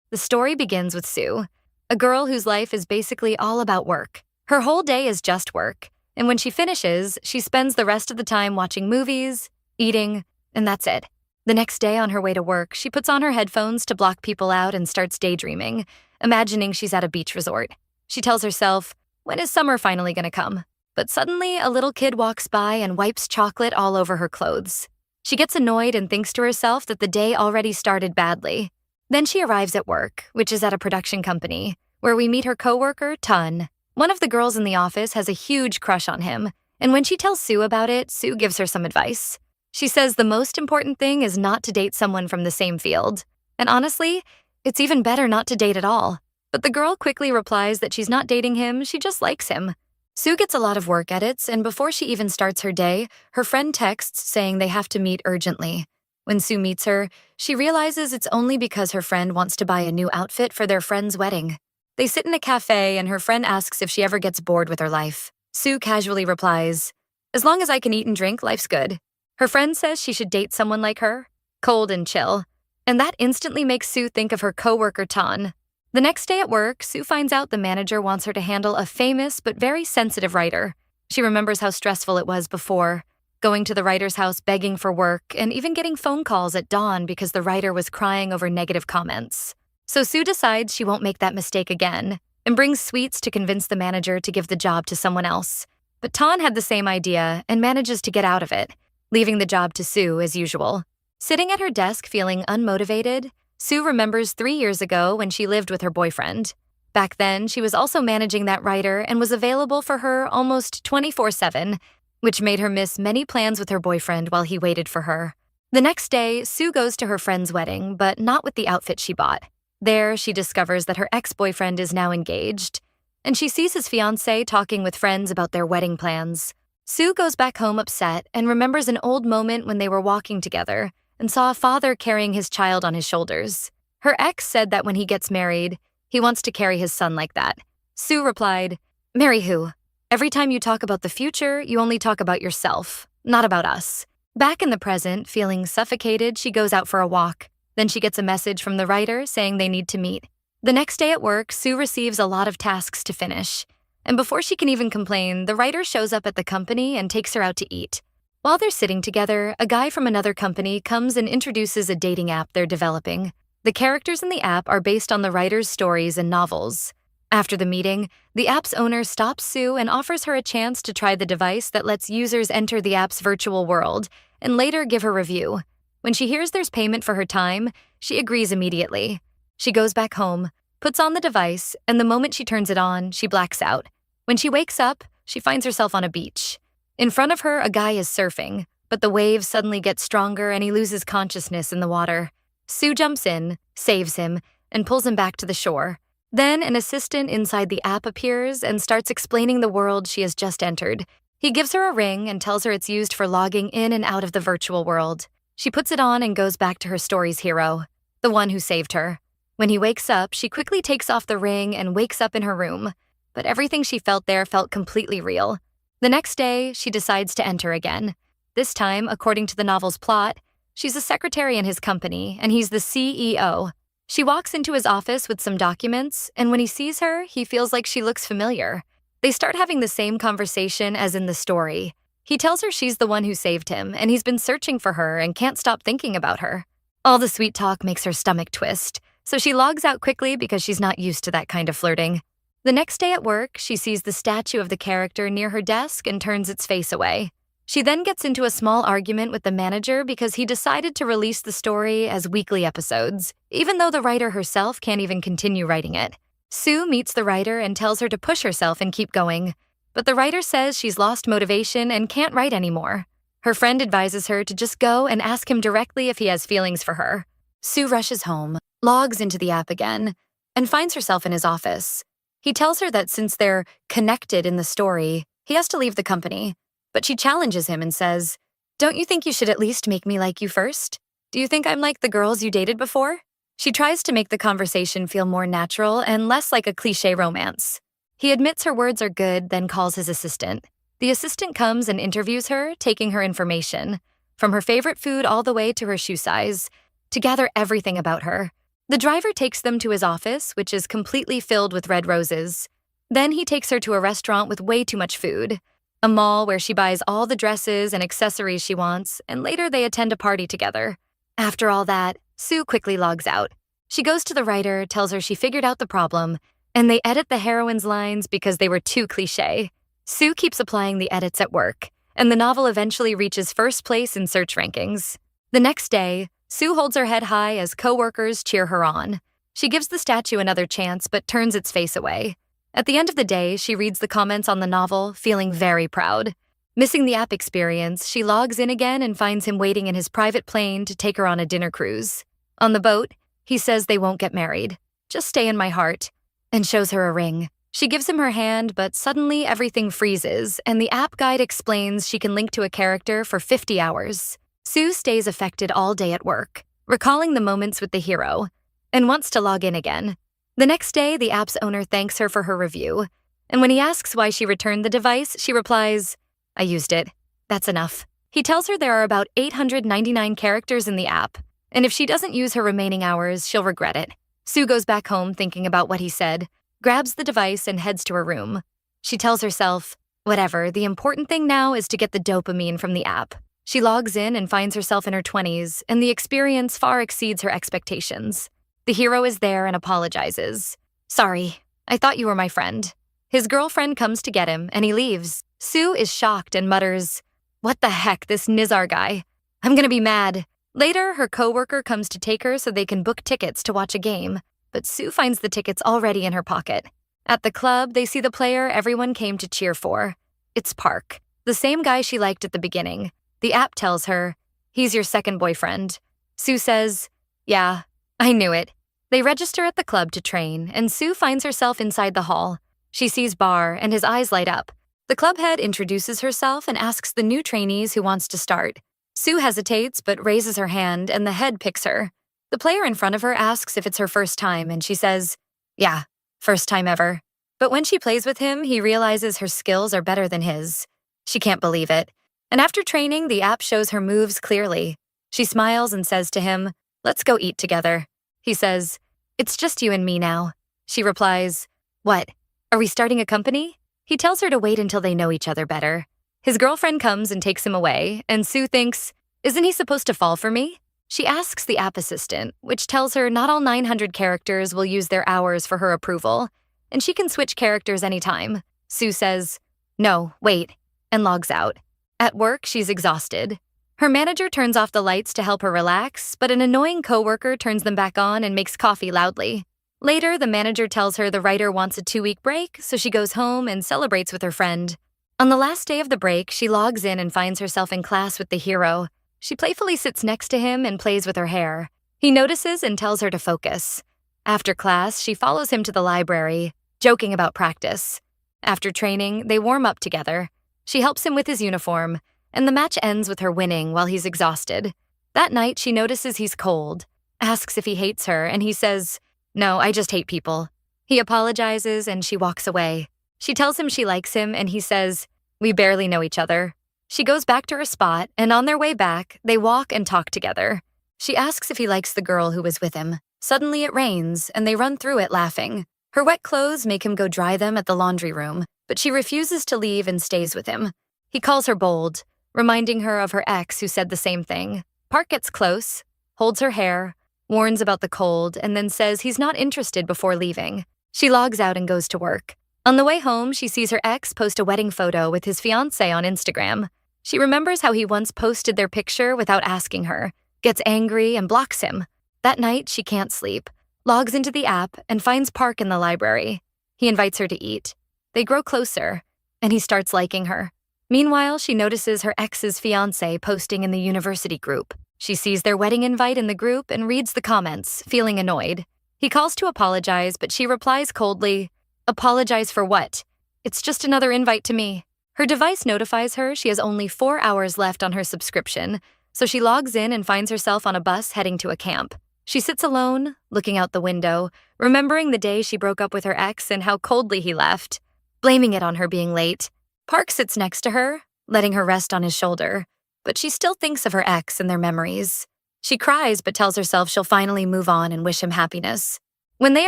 The story begins with Sue, a girl whose life is basically all about work. Her whole day is just work, and when she finishes, she spends the rest of the time watching movies, eating, and that's it. The next day on her way to work, she puts on her headphones to block people out and starts daydreaming, imagining she's at a beach resort. She tells herself, when is summer finally gonna come? But suddenly, a little kid walks by and wipes chocolate all over her clothes. She gets annoyed and thinks to herself that the day already started badly. Then she arrives at work, which is at a production company, where we meet her coworker, Ton. One of the girls in the office has a huge crush on him, and when she tells Sue about it, Sue gives her some advice. She says the most important thing is not to date someone from the same field. And honestly, it's even better not to date at all. But the girl quickly replies that she's not dating him, she just likes him. Sue gets a lot of work edits, and before she even starts her day, her friend texts saying they have to meet urgently. When Sue meets her, she realizes it's only because her friend wants to buy a new outfit for their friend's wedding. They sit in a cafe, and her friend asks if she ever gets bored with her life. Sue casually replies, "As long as I can eat and drink, life's good." Her friend says she should date someone like her, cold and chill, and that instantly makes Sue think of her coworker Ton. The next day at work, Sue finds out the manager wants her to handle a famous but very sensitive writer. She remembers how stressful it was before, going to the writer's house begging for work, and even getting phone calls at dawn because the writer was crying over negative comments. So Sue decides she won't make that mistake again, and brings sweets to convince the manager to give the job to someone else. But Ton had the same idea and manages to get out of it, leaving the job to Sue as usual. Sitting at her desk feeling unmotivated, Sue remembers 3 years ago when she lived with her boyfriend. Back then, she was also managing that writer and was available for her almost 24/7, which made her miss many plans with her boyfriend while he waited for her. The next day, Sue goes to her friend's wedding, but not with the outfit she bought. There, she discovers that her ex-boyfriend is now engaged, and she sees his fiancée talking with friends about their wedding plans. Sue goes back home upset and remembers an old moment when they were walking together and saw a father carrying his child on his shoulders. Her ex said that when he gets married, he wants to carry his son like that. Sue replied, "Marry who? Every time you talk about the future, you only talk about yourself, not about us." Back in the present, feeling suffocated, she goes out for a walk. Then she gets a message from the writer saying they need to meet. The next day at work, Sue receives a lot of tasks to finish. And before she can even complain, the writer shows up at the company and takes her out to eat. While they're sitting together, a guy from another company comes and introduces a dating app they're developing. The characters in the app are based on the writer's stories and novels. After the meeting, the app's owner stops Sue and offers her a chance to try the device that lets users enter the app's virtual world and later give her review. When she hears there's payment for her time, she agrees immediately. She goes back home, puts on the device, and the moment she turns it on, she blacks out. When she wakes up, she finds herself on a beach. In front of her, a guy is surfing, but the waves suddenly get stronger and he loses consciousness in the water. Sue jumps in, saves him, and pulls him back to the shore. Then an assistant inside the app appears and starts explaining the world she has just entered. He gives her a ring and tells her it's used for logging in and out of the virtual world. She puts it on and goes back to her story's hero, the one who saved her. When he wakes up, she quickly takes off the ring and wakes up in her room. But everything she felt there felt completely real. The next day, she decides to enter again. This time, according to the novel's plot, she's a secretary in his company, and he's the CEO. She walks into his office with some documents, and when he sees her, he feels like she looks familiar. They start having the same conversation as in the story. He tells her she's the one who saved him, and he's been searching for her and can't stop thinking about her. All the sweet talk makes her stomach twist, so she logs out quickly because she's not used to that kind of flirting. The next day at work, she sees the statue of the character near her desk and turns its face away. She then gets into a small argument with the manager because he decided to release the story as weekly episodes, even though the writer herself can't even continue writing it. Sue meets the writer and tells her to push herself and keep going, but the writer says she's lost motivation and can't write anymore. Her friend advises her to just go and ask him directly if he has feelings for her. Sue rushes home, logs into the app again, and finds herself in his office. He tells her that since they're connected in the story, he has to leave the company. But she challenges him and says, "Don't you think you should at least make me like you first? Do you think I'm like the girls you dated before?" She tries to make the conversation feel more natural and less like a cliché romance. He admits her words are good, then calls his assistant. The assistant comes and interviews her, taking her information, from her favorite food all the way to her shoe size, to gather everything about her. The driver takes them to his office, which is completely filled with red roses. Then he takes her to a restaurant with way too much food, a mall where she buys all the dresses and accessories she wants, and later they attend a party together. After all that, Sue quickly logs out. She goes to the writer, tells her she figured out the problem, and they edit the heroine's lines because they were too cliché. Sue keeps applying the edits at work, and the novel eventually reaches first place in search rankings. The next day, Sue holds her head high as coworkers cheer her on. She gives the statue another chance but turns its face away. At the end of the day, she reads the comments on the novel, feeling very proud. Missing the app experience, she logs in again and finds him waiting in his private plane to take her on a dinner cruise. On the boat, he says they won't get married. Just stay in my heart, and shows her a ring. She gives him her hand, but suddenly everything freezes, and the app guide explains she can link to a character for 50 hours. Sue stays affected all day at work, recalling the moments with the hero, and wants to log in again. The next day, the app's owner thanks her for her review, and when he asks why she returned the device, she replies, "I used it. That's enough." He tells her there are about 899 characters in the app, and if she doesn't use her remaining hours, she'll regret it. Sue goes back home thinking about what he said, grabs the device, and heads to her room. She tells herself, whatever, the important thing now is to get the dopamine from the app. She logs in and finds herself in her 20s, and the experience far exceeds her expectations. The hero is there and apologizes. "Sorry, I thought you were my friend." His girlfriend comes to get him, and he leaves. Sue is shocked and mutters, "What the heck, this Nizar guy? I'm gonna be mad." Later, her coworker comes to take her so they can book tickets to watch a game, but Sue finds the tickets already in her pocket. At the club, they see the player everyone came to cheer for. It's Park, the same guy she liked at the beginning. The app tells her, "He's your second boyfriend." Sue says, "Yeah, I knew it." They register at the club to train, and Sue finds herself inside the hall. She sees Bar, and his eyes light up. The club head introduces herself and asks the new trainees who wants to start. Sue hesitates but raises her hand, and the head picks her. The player in front of her asks if it's her first time, and she says, "Yeah, first time ever." But when she plays with him, he realizes her skills are better than his. She can't believe it. And after training, the app shows her moves clearly. She smiles and says to him, "Let's go eat together." He says, "It's just you and me now." She replies, "What? Are we starting a company?" He tells her to wait until they know each other better. His girlfriend comes and takes him away, and Sue thinks, "Isn't he supposed to fall for me?" She asks the app assistant, which tells her not all 900 characters will use their hours for her approval, and she can switch characters anytime. Sue says, "No, wait," and logs out. At work, she's exhausted. Her manager turns off the lights to help her relax, but an annoying coworker turns them back on and makes coffee loudly. Later, the manager tells her the writer wants a 2-week break, so she goes home and celebrates with her friend. On the last day of the break, she logs in and finds herself in class with the hero. She playfully sits next to him and plays with her hair. He notices and tells her to focus. After class, she follows him to the library, joking about practice. After training, they warm up together. She helps him with his uniform, and the match ends with her winning while he's exhausted. That night, she notices he's cold, asks if he hates her, and he says, "No, I just hate people." He apologizes, and she walks away. She tells him she likes him, and he says, "We barely know each other." She goes back to her spot, and on their way back, they walk and talk together. She asks if he likes the girl who was with him. Suddenly it rains, and they run through it laughing. Her wet clothes make him go dry them at the laundry room, but she refuses to leave and stays with him. He calls her bold, reminding her of her ex who said the same thing. Park gets close, holds her hair, warns about the cold, and then says he's not interested before leaving. She logs out and goes to work. On the way home, she sees her ex post a wedding photo with his fiancée on Instagram. She remembers how he once posted their picture without asking her, gets angry, and blocks him. That night, she can't sleep, logs into the app, and finds Park in the library. He invites her to eat. They grow closer, and he starts liking her. Meanwhile, she notices her ex's fiancé posting in the university group. She sees their wedding invite in the group and reads the comments, feeling annoyed. He calls to apologize, but she replies coldly, "Apologize for what? It's just another invite to me." Her device notifies her she has only 4 hours left on her subscription, so she logs in and finds herself on a bus heading to a camp. She sits alone, looking out the window, remembering the day she broke up with her ex and how coldly he left, blaming it on her being late. Park sits next to her, letting her rest on his shoulder, but she still thinks of her ex and their memories. She cries but tells herself she'll finally move on and wish him happiness. When they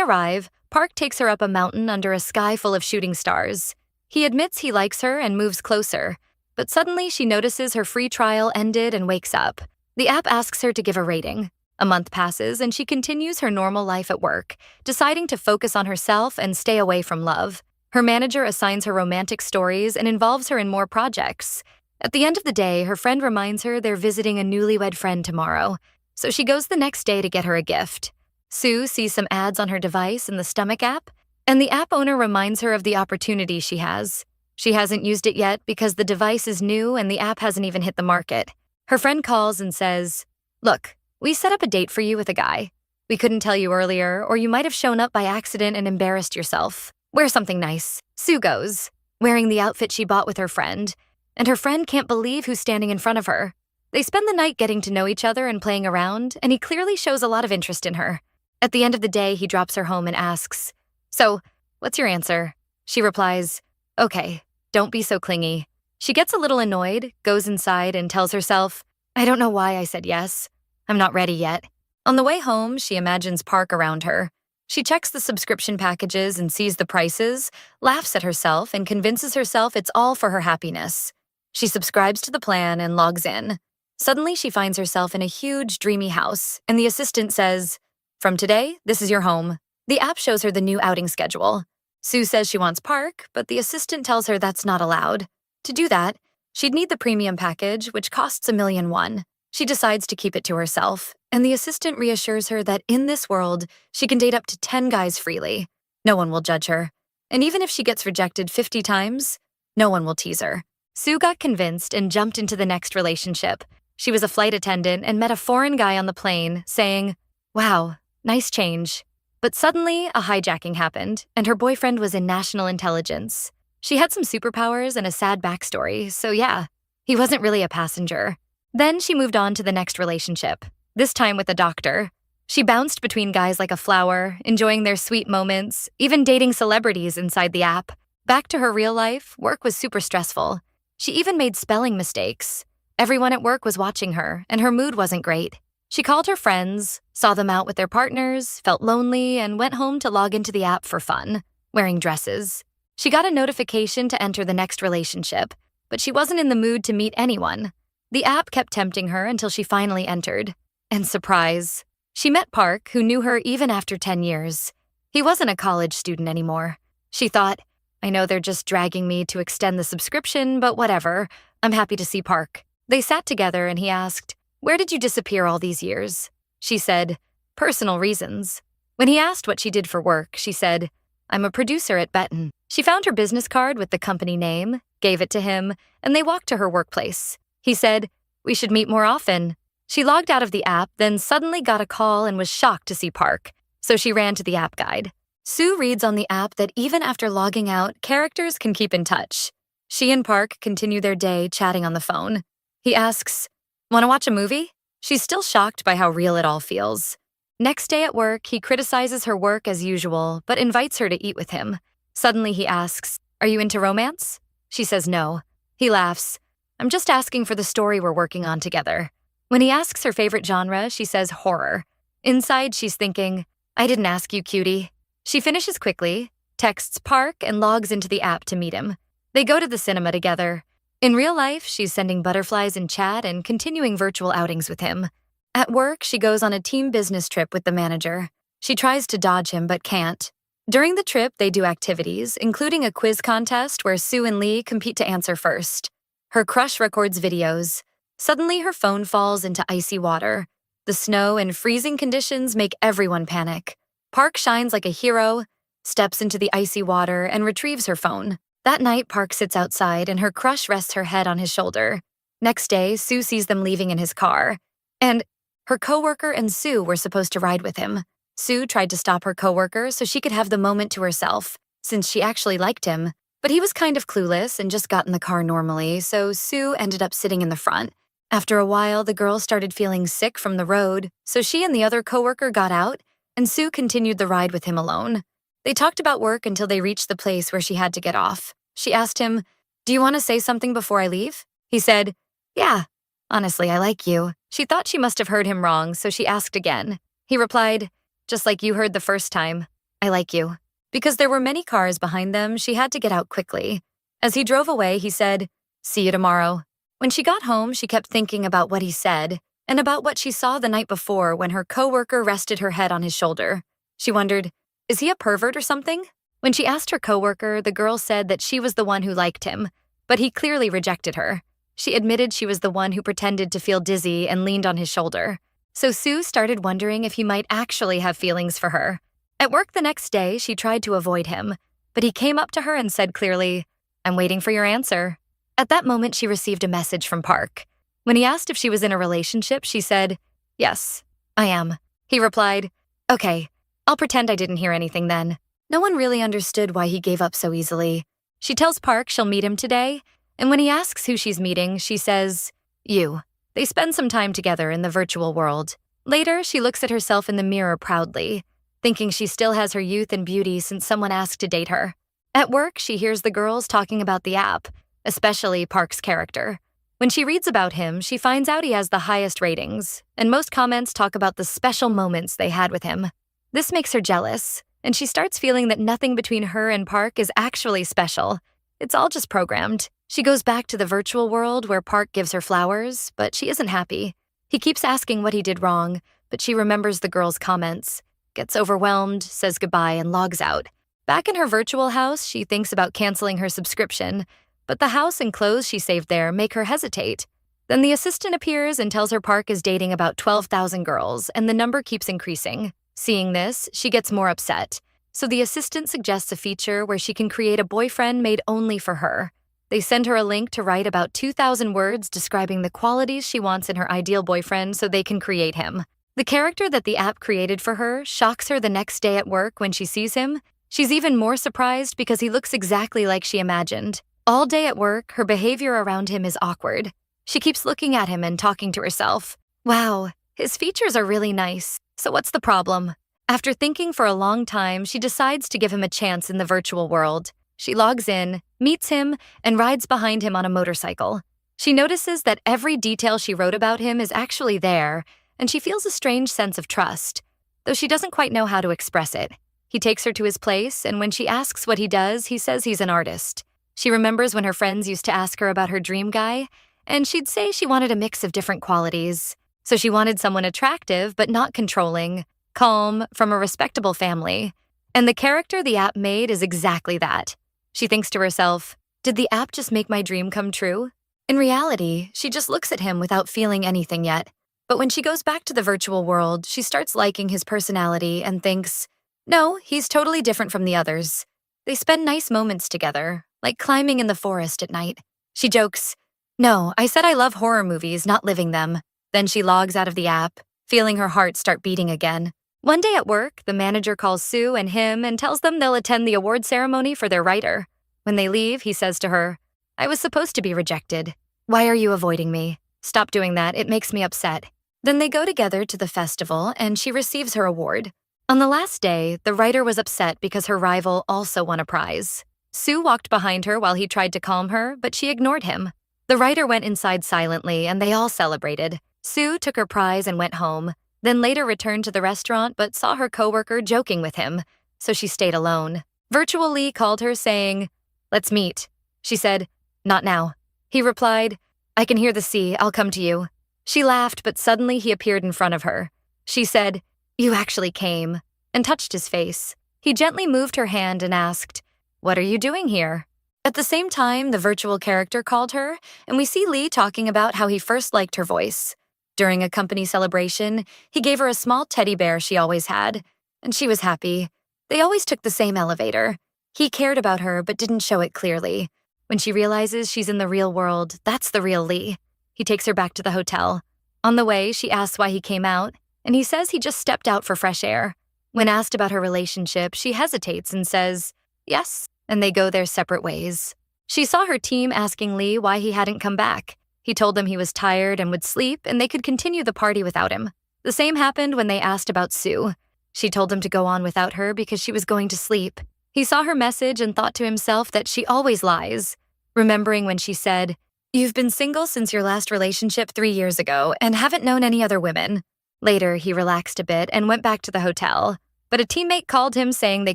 arrive, Park takes her up a mountain under a sky full of shooting stars. He admits he likes her and moves closer, but suddenly she notices her free trial ended and wakes up. The app asks her to give a rating. A month passes and she continues her normal life at work, deciding to focus on herself and stay away from love. Her manager assigns her romantic stories and involves her in more projects. At the end of the day, her friend reminds her they're visiting a newlywed friend tomorrow, so she goes the next day to get her a gift. Sue sees some ads on her device in the Stomach app, and the app owner reminds her of the opportunity she has. She hasn't used it yet because the device is new and the app hasn't even hit the market. Her friend calls and says, "Look, we set up a date for you with a guy. We couldn't tell you earlier, or you might have shown up by accident and embarrassed yourself. Wear something nice." Sue goes, wearing the outfit she bought with her friend, and her friend can't believe who's standing in front of her. They spend the night getting to know each other and playing around, and he clearly shows a lot of interest in her. At the end of the day, he drops her home and asks, "So, what's your answer?" She replies, "Okay, don't be so clingy." She gets a little annoyed, goes inside, and tells herself, "I don't know why I said yes. I'm not ready yet." On the way home, she imagines Park around her. She checks the subscription packages and sees the prices, laughs at herself, and convinces herself it's all for her happiness. She subscribes to the plan and logs in. Suddenly, she finds herself in a huge, dreamy house, and the assistant says, "From today, this is your home." The app shows her the new outing schedule. Sue says she wants Park, but the assistant tells her that's not allowed. To do that, she'd need the premium package, which costs $1,000,001. She decides to keep it to herself, and the assistant reassures her that in this world, she can date up to 10 guys freely. No one will judge her. And even if she gets rejected 50 times, no one will tease her. Sue got convinced and jumped into the next relationship. She was a flight attendant and met a foreign guy on the plane, saying, "Wow, nice change." But suddenly, a hijacking happened, and her boyfriend was in national intelligence. She had some superpowers and a sad backstory, so yeah, he wasn't really a passenger. Then she moved on to the next relationship, this time with a doctor. She bounced between guys like a flower, enjoying their sweet moments, even dating celebrities inside the app. Back to her real life, work was super stressful. She even made spelling mistakes. Everyone at work was watching her, and her mood wasn't great. She called her friends, saw them out with their partners, felt lonely, and went home to log into the app for fun, wearing dresses. She got a notification to enter the next relationship, but she wasn't in the mood to meet anyone. The app kept tempting her until she finally entered. And surprise, she met Park, who knew her even after 10 years. He wasn't a college student anymore. She thought, "I know they're just dragging me to extend the subscription, but whatever. I'm happy to see Park." They sat together and he asked, "Where did you disappear all these years?" She said, "Personal reasons." When he asked what she did for work, she said, "I'm a producer at Betten." She found her business card with the company name, gave it to him, and they walked to her workplace. He said, "We should meet more often." She logged out of the app, then suddenly got a call and was shocked to see Park, so she ran to the app guide. Sue reads on the app that even after logging out, characters can keep in touch. She and Park continue their day chatting on the phone. He asks, "Want to watch a movie?" She's still shocked by how real it all feels. Next day at work, he criticizes her work as usual, but invites her to eat with him. Suddenly he asks, "Are you into romance?" She says no. He laughs, "I'm just asking for the story we're working on together." When he asks her favorite genre, she says horror. Inside, she's thinking, "I didn't ask you, cutie." She finishes quickly, texts Park, and logs into the app to meet him. They go to the cinema together. In real life, she's sending butterflies in chat and continuing virtual outings with him. At work, she goes on a team business trip with the manager. She tries to dodge him but can't. During the trip, they do activities, including a quiz contest where Sue and Lee compete to answer first. Her crush records videos. Suddenly, her phone falls into icy water. The snow and freezing conditions make everyone panic. Park shines like a hero, steps into the icy water, and retrieves her phone. That night, Park sits outside and her crush rests her head on his shoulder. Next day, Sue sees them leaving in his car. And her coworker and Sue were supposed to ride with him. Sue tried to stop her coworker so she could have the moment to herself, since she actually liked him. But he was kind of clueless and just got in the car normally, so Sue ended up sitting in the front. After a while, the girl started feeling sick from the road, so she and the other coworker got out, and Sue continued the ride with him alone. They talked about work until they reached the place where she had to get off. She asked him, "Do you want to say something before I leave?" He said, "Yeah." Honestly, I like you. She thought she must have heard him wrong, so she asked again. He replied, just like you heard the first time, I like you. Because there were many cars behind them, she had to get out quickly. As he drove away, he said, see you tomorrow. When she got home, she kept thinking about what he said and about what she saw the night before when her coworker rested her head on his shoulder. She wondered, is he a pervert or something? When she asked her coworker, the girl said that she was the one who liked him, but he clearly rejected her. She admitted she was the one who pretended to feel dizzy and leaned on his shoulder. So Sue started wondering if he might actually have feelings for her. At work the next day, she tried to avoid him, but he came up to her and said clearly, I'm waiting for your answer. At that moment, she received a message from Park. When he asked if she was in a relationship, she said, yes, I am. He replied, okay, I'll pretend I didn't hear anything then. No one really understood why he gave up so easily. She tells Park she'll meet him today, and when he asks who she's meeting, she says, you. They spend some time together in the virtual world. Later, she looks at herself in the mirror proudly, thinking she still has her youth and beauty since someone asked to date her. At work, she hears the girls talking about the app, especially Park's character. When she reads about him, she finds out he has the highest ratings, and most comments talk about the special moments they had with him. This makes her jealous, and she starts feeling that nothing between her and Park is actually special. It's all just programmed. She goes back to the virtual world where Park gives her flowers, but she isn't happy. He keeps asking what he did wrong, but she remembers the girl's comments, gets overwhelmed, says goodbye, and logs out. Back in her virtual house, she thinks about canceling her subscription, but the house and clothes she saved there make her hesitate. Then the assistant appears and tells her Park is dating about 12,000 girls, and the number keeps increasing. Seeing this, she gets more upset. So the assistant suggests a feature where she can create a boyfriend made only for her. They send her a link to write about 2,000 words describing the qualities she wants in her ideal boyfriend so they can create him. The character that the app created for her shocks her the next day at work when she sees him. She's even more surprised because he looks exactly like she imagined. All day at work, her behavior around him is awkward. She keeps looking at him and talking to herself. Wow, his features are really nice. So what's the problem? After thinking for a long time, she decides to give him a chance in the virtual world. She logs in, meets him, and rides behind him on a motorcycle. She notices that every detail she wrote about him is actually there, and she feels a strange sense of trust, though she doesn't quite know how to express it. He takes her to his place, and when she asks what he does, he says he's an artist. She remembers when her friends used to ask her about her dream guy, and she'd say she wanted a mix of different qualities. So she wanted someone attractive but not controlling, calm, from a respectable family. And the character the app made is exactly that. She thinks to herself, did the app just make my dream come true? In reality, she just looks at him without feeling anything yet. But when she goes back to the virtual world, she starts liking his personality and thinks, no, he's totally different from the others. They spend nice moments together, like climbing in the forest at night. She jokes, no, I said I love horror movies, not living them. Then she logs out of the app, feeling her heart start beating again. One day at work, the manager calls Sue and him and tells them they'll attend the award ceremony for their writer. When they leave, he says to her, I was supposed to be rejected. Why are you avoiding me? Stop doing that, it makes me upset. Then they go together to the festival and she receives her award. On the last day, the writer was upset because her rival also won a prize. Sue walked behind her while he tried to calm her, but she ignored him. The writer went inside silently and they all celebrated. Sue took her prize and went home, then later returned to the restaurant but saw her coworker joking with him, so she stayed alone. Virtual Lee called her saying, let's meet. She said, not now. He replied, I can hear the sea, I'll come to you. She laughed, but suddenly he appeared in front of her. She said, you actually came, and touched his face. He gently moved her hand and asked, what are you doing here? At the same time, the virtual character called her, and we see Lee talking about how he first liked her voice. During a company celebration, he gave her a small teddy bear she always had, and she was happy. They always took the same elevator. He cared about her but didn't show it clearly. When she realizes she's in the real world, that's the real Lee. He takes her back to the hotel. On the way, she asks why he came out, and he says he just stepped out for fresh air. When asked about her relationship, she hesitates and says, yes, and they go their separate ways. She saw her team asking Lee why he hadn't come back. He told them he was tired and would sleep, and they could continue the party without him. The same happened when they asked about Sue. She told him to go on without her because she was going to sleep. He saw her message and thought to himself that she always lies, remembering when she said, You've been single since your last relationship 3 years ago and haven't known any other women. Later, he relaxed a bit and went back to the hotel, but a teammate called him saying they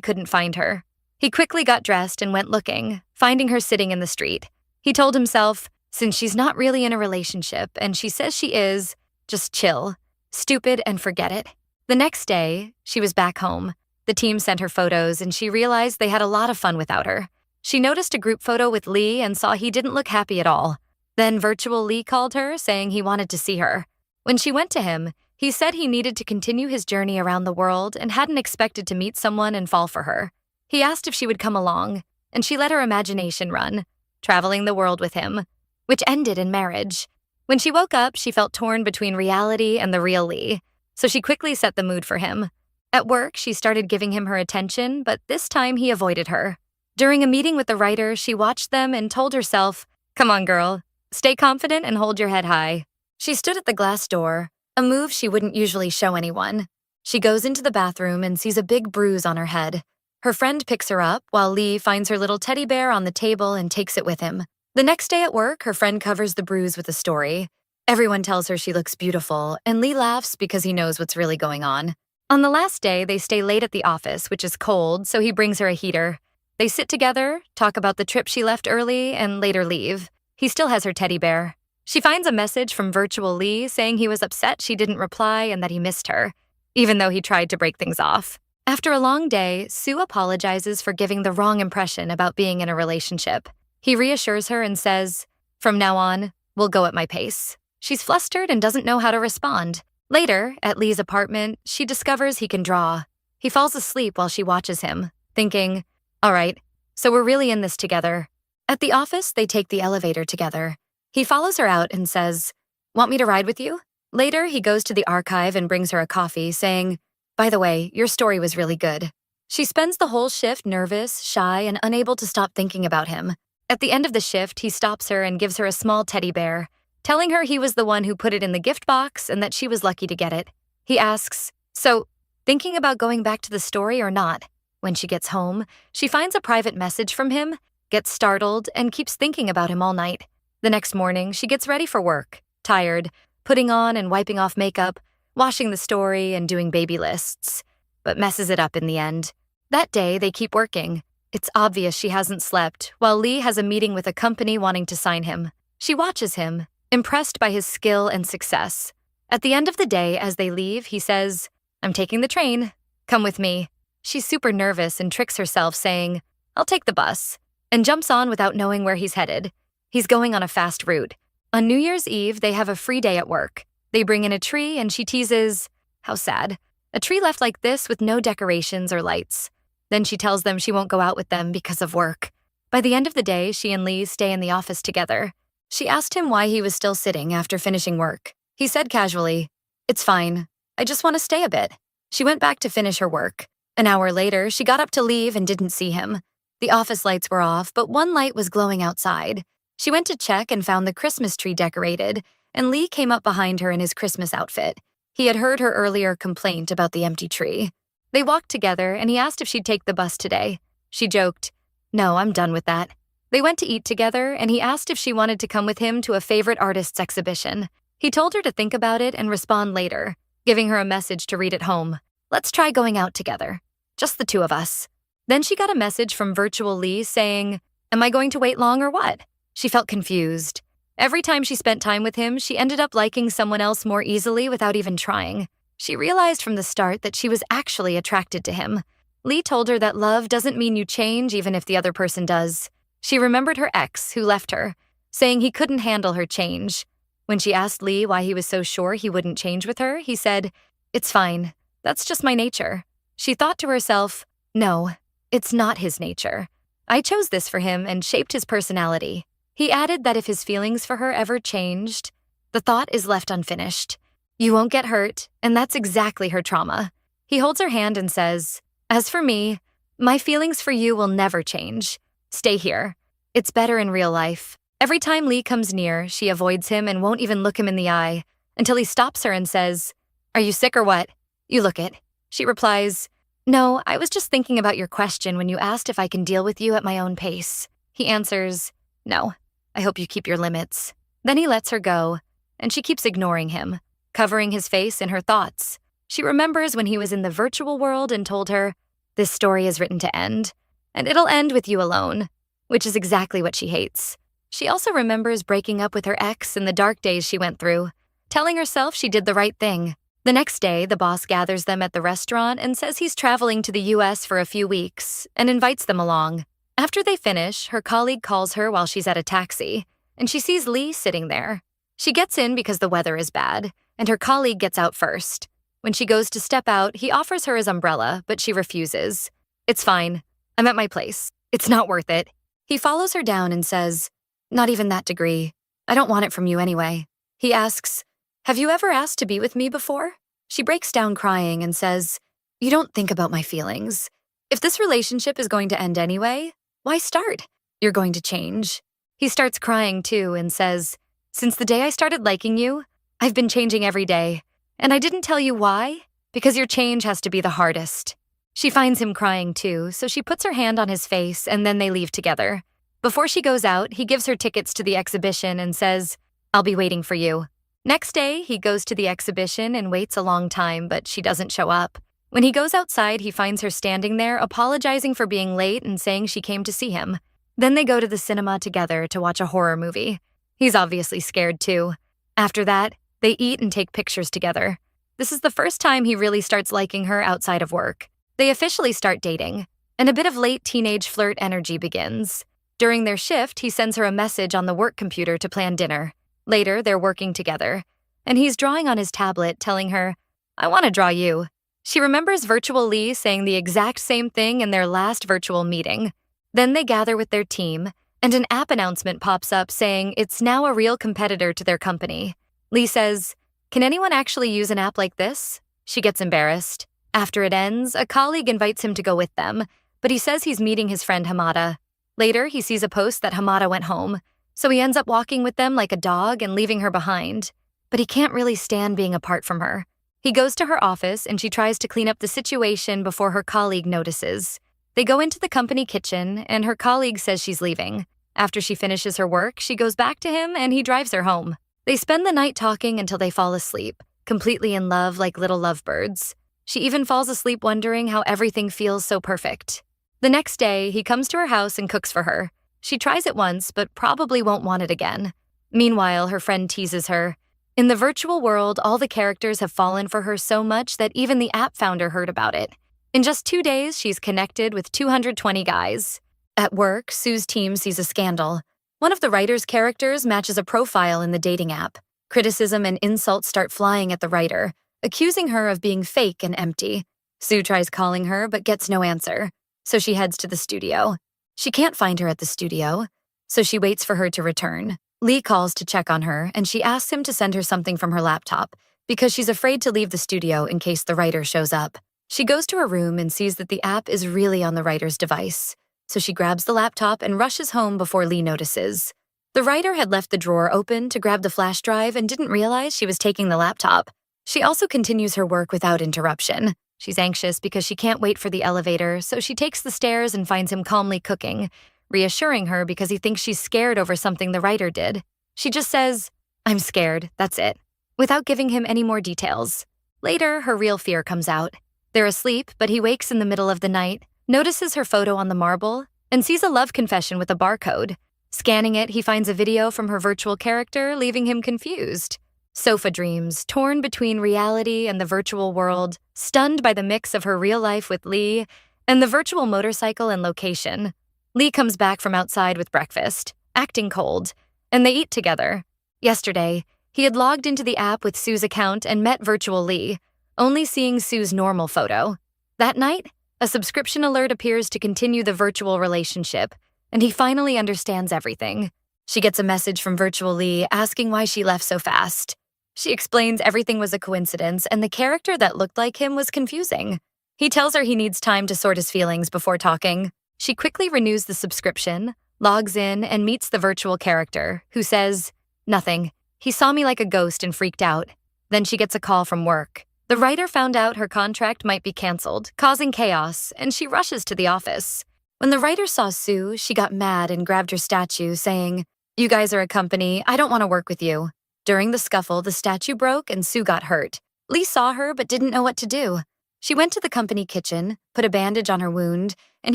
couldn't find her. He quickly got dressed and went looking, finding her sitting in the street. He told himself, since she's not really in a relationship and she says she is, just chill, stupid, and forget it. The next day, she was back home. The team sent her photos and she realized they had a lot of fun without her. She noticed a group photo with Lee and saw he didn't look happy at all. Then virtual Lee called her, saying he wanted to see her. When she went to him, he said he needed to continue his journey around the world and hadn't expected to meet someone and fall for her. He asked if she would come along, and she let her imagination run, traveling the world with him, which ended in marriage. When she woke up, she felt torn between reality and the real Lee, so she quickly set the mood for him. At work, she started giving him her attention, but this time he avoided her. During a meeting with the writer, she watched them and told herself, "Come on, girl. Stay confident and hold your head high." She stood at the glass door, a move she wouldn't usually show anyone. She goes into the bathroom and sees a big bruise on her head. Her friend picks her up while Lee finds her little teddy bear on the table and takes it with him. The next day at work, her friend covers the bruise with a story. Everyone tells her she looks beautiful, and Lee laughs because he knows what's really going on. On the last day, they stay late at the office, which is cold, so he brings her a heater. They sit together, talk about the trip she left early, and later leave. He still has her teddy bear. She finds a message from virtual Lee saying he was upset she didn't reply and that he missed her, even though he tried to break things off. After a long day, Sue apologizes for giving the wrong impression about being in a relationship. He reassures her and says, "From now on, we'll go at my pace." She's flustered and doesn't know how to respond. Later, at Lee's apartment, she discovers he can draw. He falls asleep while she watches him, thinking, all right, so we're really in this together. At the office, they take the elevator together. He follows her out and says, "Want me to ride with you?" Later, he goes to the archive and brings her a coffee, saying, "By the way, your story was really good." She spends the whole shift nervous, shy, and unable to stop thinking about him. At the end of the shift, he stops her and gives her a small teddy bear, telling her he was the one who put it in the gift box and that she was lucky to get it. He asks, "So, thinking about going back to the story or not?" When she gets home, she finds a private message from him, gets startled, and keeps thinking about him all night. The next morning, she gets ready for work, tired, putting on and wiping off makeup, washing the story, and doing baby lists, but messes it up in the end. That day, they keep working. It's obvious she hasn't slept, while Lee has a meeting with a company wanting to sign him. She watches him, impressed by his skill and success. At the end of the day, as they leave, he says, "I'm taking the train. Come with me." She's super nervous and tricks herself, saying, "I'll take the bus," and jumps on without knowing where he's headed. He's going on a fast route. On New Year's Eve, they have a free day at work. They bring in a tree and she teases, "How sad. A tree left like this with no decorations or lights." Then she tells them she won't go out with them because of work. By the end of the day, she and Lee stay in the office together. She asked him why he was still sitting after finishing work. He said casually, "It's fine. I just want to stay a bit." She went back to finish her work. An hour later, she got up to leave and didn't see him. The office lights were off, but one light was glowing outside. She went to check and found the Christmas tree decorated, and Lee came up behind her in his Christmas outfit. He had heard her earlier complaint about the empty tree. They walked together, and he asked if she'd take the bus today. She joked, "No, I'm done with that." They went to eat together, and he asked if she wanted to come with him to a favorite artist's exhibition. He told her to think about it and respond later, giving her a message to read at home. "Let's try going out together. Just the two of us." Then she got a message from virtual Lee saying, "Am I going to wait long or what?" She felt confused. Every time she spent time with him, she ended up liking someone else more easily without even trying. She realized from the start that she was actually attracted to him. Lee told her that love doesn't mean you change even if the other person does. She remembered her ex, who left her, saying he couldn't handle her change. When she asked Lee why he was so sure he wouldn't change with her, he said, "It's fine. That's just my nature." She thought to herself, "No, it's not his nature. I chose this for him and shaped his personality." He added that if his feelings for her ever changed, the thought is left unfinished. You won't get hurt, and that's exactly her trauma. He holds her hand and says, "As for me, my feelings for you will never change. Stay here. It's better in real life." Every time Lee comes near, she avoids him and won't even look him in the eye, until he stops her and says, "Are you sick or what? You look it." She replies, "No, I was just thinking about your question when you asked if I can deal with you at my own pace." He answers, "No, I hope you keep your limits." Then he lets her go, and she keeps ignoring him, covering his face in her thoughts. She remembers when he was in the virtual world and told her, "This story is written to end, and it'll end with you alone," which is exactly what she hates. She also remembers breaking up with her ex and the dark days she went through, telling herself she did the right thing. The next day, the boss gathers them at the restaurant and says he's traveling to the US for a few weeks and invites them along. After they finish, her colleague calls her while she's at a taxi, and she sees Lee sitting there. She gets in because the weather is bad, and her colleague gets out first. When she goes to step out, he offers her his umbrella, but she refuses. "It's fine. I'm at my place. It's not worth it." He follows her down and says, "Not even that degree. I don't want it from you anyway." He asks, "Have you ever asked to be with me before?" She breaks down crying and says, "You don't think about my feelings. If this relationship is going to end anyway, why start? You're going to change." He starts crying too and says, "Since the day I started liking you, I've been changing every day. And I didn't tell you why, because your change has to be the hardest." She finds him crying too, so she puts her hand on his face and then they leave together. Before she goes out, he gives her tickets to the exhibition and says, "I'll be waiting for you." Next day, he goes to the exhibition and waits a long time, but she doesn't show up. When he goes outside, he finds her standing there, apologizing for being late and saying she came to see him. Then they go to the cinema together to watch a horror movie. He's obviously scared too. After that, they eat and take pictures together. This is the first time he really starts liking her outside of work. They officially start dating, and a bit of late teenage flirt energy begins. During their shift, he sends her a message on the work computer to plan dinner. Later, they're working together, and he's drawing on his tablet, telling her, "I want to draw you." She remembers Virtual Lee saying the exact same thing in their last virtual meeting. Then they gather with their team, and an app announcement pops up saying it's now a real competitor to their company. Lee says, "Can anyone actually use an app like this?" She gets embarrassed. After it ends, a colleague invites him to go with them, but he says he's meeting his friend Hamada. Later, he sees a post that Hamada went home, so he ends up walking with them like a dog and leaving her behind. But he can't really stand being apart from her. He goes to her office and she tries to clean up the situation before her colleague notices. They go into the company kitchen and her colleague says she's leaving. After she finishes her work, she goes back to him and he drives her home. They spend the night talking until they fall asleep, completely in love like little lovebirds. She even falls asleep wondering how everything feels so perfect. The next day, he comes to her house and cooks for her. She tries it once, but probably won't want it again. Meanwhile, her friend teases her. In the virtual world, all the characters have fallen for her so much that even the app founder heard about it. In just 2 days, she's connected with 220 guys. At work, Sue's team sees a scandal. One of the writer's characters matches a profile in the dating app. Criticism and insults start flying at the writer, accusing her of being fake and empty. Sue tries calling her, but gets no answer, so she heads to the studio. She can't find her at the studio, so she waits for her to return. Lee calls to check on her, and she asks him to send her something from her laptop, because she's afraid to leave the studio in case the writer shows up. She goes to her room and sees that the app is really on the writer's device, so she grabs the laptop and rushes home before Lee notices. The writer had left the drawer open to grab the flash drive and didn't realize she was taking the laptop. She also continues her work without interruption. She's anxious because she can't wait for the elevator, so she takes the stairs and finds him calmly cooking, reassuring her because he thinks she's scared over something the writer did. She just says, "I'm scared, that's it," without giving him any more details. Later, her real fear comes out. They're asleep, but he wakes in the middle of the night, notices her photo on the marble, and sees a love confession with a barcode. Scanning it, he finds a video from her virtual character, leaving him confused. Sofa dreams, torn between reality and the virtual world, stunned by the mix of her real life with Lee and the virtual motorcycle and location. Lee comes back from outside with breakfast, acting cold, and they eat together. Yesterday, he had logged into the app with Sue's account and met virtual Lee, only seeing Sue's normal photo. That night, a subscription alert appears to continue the virtual relationship, and he finally understands everything. She gets a message from virtual Lee asking why she left so fast. She explains everything was a coincidence and the character that looked like him was confusing. He tells her he needs time to sort his feelings before talking. She quickly renews the subscription, logs in, and meets the virtual character, who says, "Nothing. He saw me like a ghost and freaked out." Then she gets a call from work. The writer found out her contract might be canceled, causing chaos, and she rushes to the office. When the writer saw Sue, she got mad and grabbed her statue, saying, You guys are a company. I don't want to work with you. During the scuffle, the statue broke and Sue got hurt. Lee saw her but didn't know what to do. She went to the company kitchen, put a bandage on her wound, and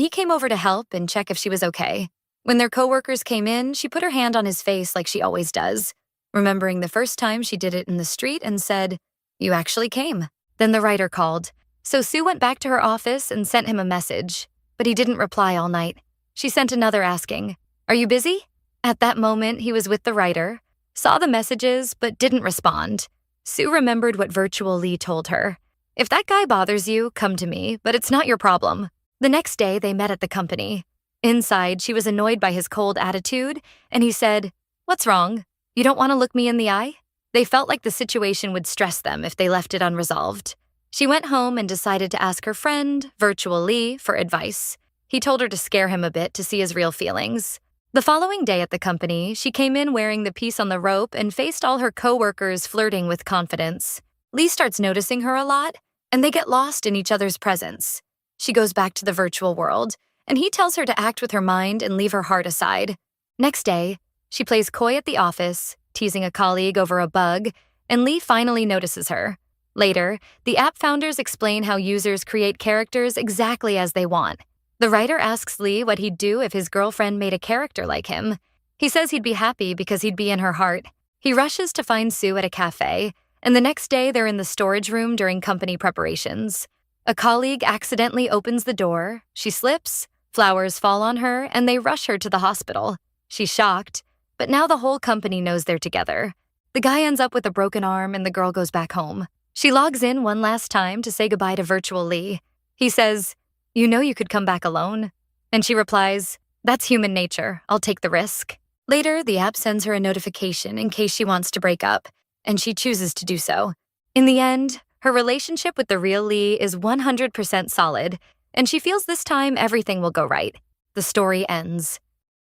he came over to help and check if she was okay. When their coworkers came in, she put her hand on his face like she always does, remembering the first time she did it in the street and said, "You actually came." Then the writer called. So Sue went back to her office and sent him a message, but he didn't reply all night. She sent another asking, "Are you busy?" At that moment, he was with the writer, saw the messages, but didn't respond. Sue remembered what Virtual Lee told her. "If that guy bothers you, come to me, but it's not your problem." The next day, they met at the company. Inside, she was annoyed by his cold attitude, and he said, "What's wrong? You don't want to look me in the eye?" They felt like the situation would stress them if they left it unresolved. She went home and decided to ask her friend, Virtual Lee, for advice. He told her to scare him a bit to see his real feelings. The following day at the company, she came in wearing the piece on the rope and faced all her coworkers flirting with confidence. Lee starts noticing her a lot, and they get lost in each other's presence. She goes back to the virtual world, and he tells her to act with her mind and leave her heart aside. Next day, she plays coy at the office, teasing a colleague over a bug, and Lee finally notices her. Later, the app founders explain how users create characters exactly as they want. The writer asks Lee what he'd do if his girlfriend made a character like him. He says he'd be happy because he'd be in her heart. He rushes to find Sue at a cafe, and the next day they're in the storage room during company preparations. A colleague accidentally opens the door, she slips, flowers fall on her, and they rush her to the hospital. She's shocked, but now the whole company knows they're together. The guy ends up with a broken arm and the girl goes back home. She logs in one last time to say goodbye to Virtual Lee. He says, "You know you could come back alone." And she replies, "That's human nature. I'll take the risk." Later, the app sends her a notification in case she wants to break up, and she chooses to do so. In the end, her relationship with the real Lee is 100% solid, and she feels this time everything will go right. The story ends.